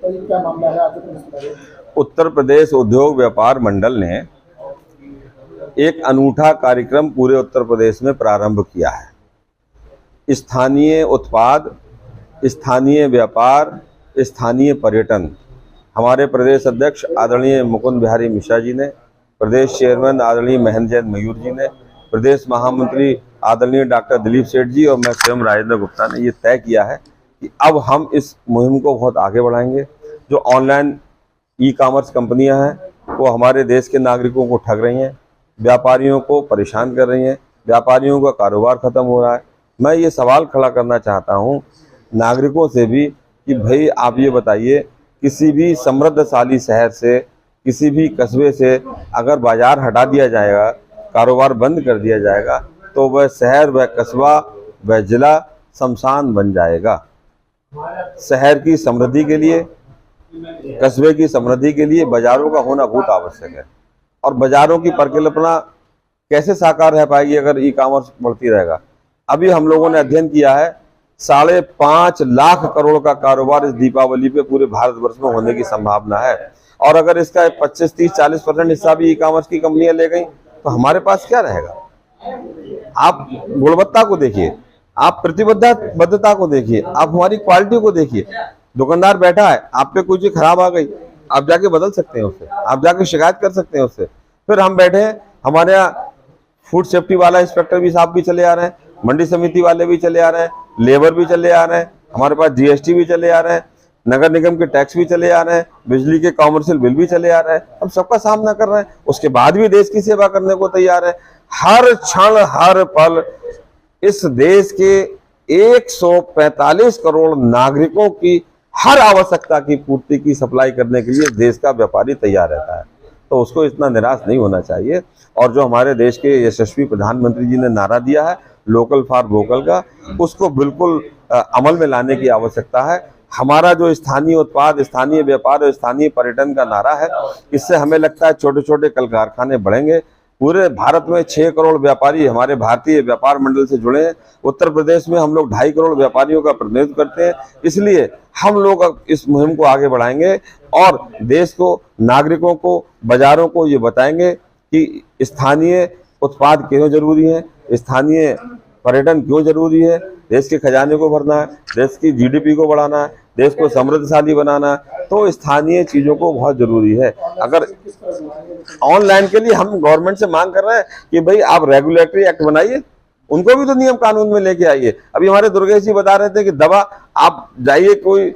तो ये क्या मामला है आगे बताइए। उत्तर प्रदेश उद्योग व्यापार मंडल ने एक अनूठा कार्यक्रम पूरे उत्तर प्रदेश में प्रारंभ किया है। स्थानीय उत्पाद, स्थानीय व्यापार, स्थानीय पर्यटन। हमारे प्रदेश अध्यक्ष आदरणीय मुकुंद बिहारी मिश्रा जी ने, प्रदेश चेयरमैन आदरणीय महेंद्र जैन मयूर जी ने, प्रदेश महामंत्री आदरणीय डॉक्टर दिलीप सेठ जी और मैं स्वयं राजेंद्र गुप्ता ने ये तय किया है कि अब हम इस मुहिम को बहुत आगे बढ़ाएंगे। जो ऑनलाइन ई-कॉमर्स कंपनियां हैं वो हमारे देश के नागरिकों को ठग रही हैं, व्यापारियों को परेशान कर रही हैं, व्यापारियों का कारोबार खत्म हो रहा है। मैं ये सवाल खड़ा करना चाहता हूँ नागरिकों से भी कि भाई आप ये बताइए, किसी भी समृद्धशाली शहर से, किसी भी कस्बे से अगर बाजार हटा दिया जाएगा, कारोबार बंद कर दिया जाएगा, तो वह शहर, वह कस्बा, वह जिला शमशान बन जाएगा। शहर की समृद्धि के लिए, कस्बे की समृद्धि के लिए बाजारों का होना बहुत आवश्यक है। और बाजारों की परिकल्पना कैसे साकार रह पाएगी अगर ई-कॉमर्स बढ़ती रहेगा। अभी हम लोगों ने अध्ययन किया है 5.5 लाख करोड़ का कारोबार इस दीपावली पे पूरे भारतवर्ष में होने की संभावना है। और अगर इसका 25, 30, 40% हिस्सा भी ई-कॉमर्स की कंपनियां ले गई तो हमारे पास क्या रहेगा। आप गुणवत्ता को देखिए, आप प्रतिबद्धता को देखिए, आप हमारी क्वालिटी को देखिए। दुकानदार बैठा है, आप पे कोई चीज खराब आ गई, आप जाके बदल सकते हैं उससे, आप जाके शिकायत कर सकते हैं उससे। फिर हम बैठे हैं, हमारे यहाँ फूड सेफ्टी वाला इंस्पेक्टर भी साहब भी चले आ रहे हैं, मंडी समिति वाले भी चले आ रहे हैं, लेबर भी चले आ रहे हैं, हमारे पास जीएसटी भी चले आ रहे हैं, नगर निगम के टैक्स भी चले आ रहे हैं, बिजली के कॉमर्शियल बिल भी चले आ रहे हैं। हम सबका सामना कर रहे हैं, उसके बाद भी देश की सेवा करने को तैयार है। हर क्षण, हर पल इस देश के 145 करोड़ नागरिकों की हर आवश्यकता की पूर्ति की सप्लाई करने के लिए देश का व्यापारी तैयार रहता है। तो उसको इतना निराश नहीं होना चाहिए। और जो हमारे देश के यशस्वी प्रधानमंत्री जी ने नारा दिया है लोकल फॉर वोकल का, उसको बिल्कुल अमल में लाने की आवश्यकता है। हमारा जो स्थानीय उत्पाद, स्थानीय व्यापार और स्थानीय पर्यटन का नारा है, इससे हमें लगता है छोटे छोटे कल कारखाने बढ़ेंगे। पूरे भारत में 6 करोड़ व्यापारी हमारे भारतीय व्यापार मंडल से जुड़े हैं। उत्तर प्रदेश में हम लोग 2.5 करोड़ व्यापारियों का प्रतिनिधित्व करते हैं। इसलिए हम लोग अब इस मुहिम को आगे बढ़ाएंगे और देश को, नागरिकों को, बाजारों को ये बताएंगे कि स्थानीय उत्पाद क्यों जरूरी है, स्थानीय पर्यटन क्यों जरूरी है। देश के खजाने को भरना है, देश की जीडीपी को बढ़ाना है, देश को समृद्धशाली बनाना है, तो स्थानीय चीजों को बहुत जरूरी है। अगर ऑनलाइन के लिए हम गवर्नमेंट से मांग कर रहे हैं कि भाई आप रेगुलेटरी एक्ट बनाइए, उनको भी तो नियम कानून में लेके आइए। अभी हमारे दुर्गेश जी बता रहे थे कि दवा आप जाइए कोई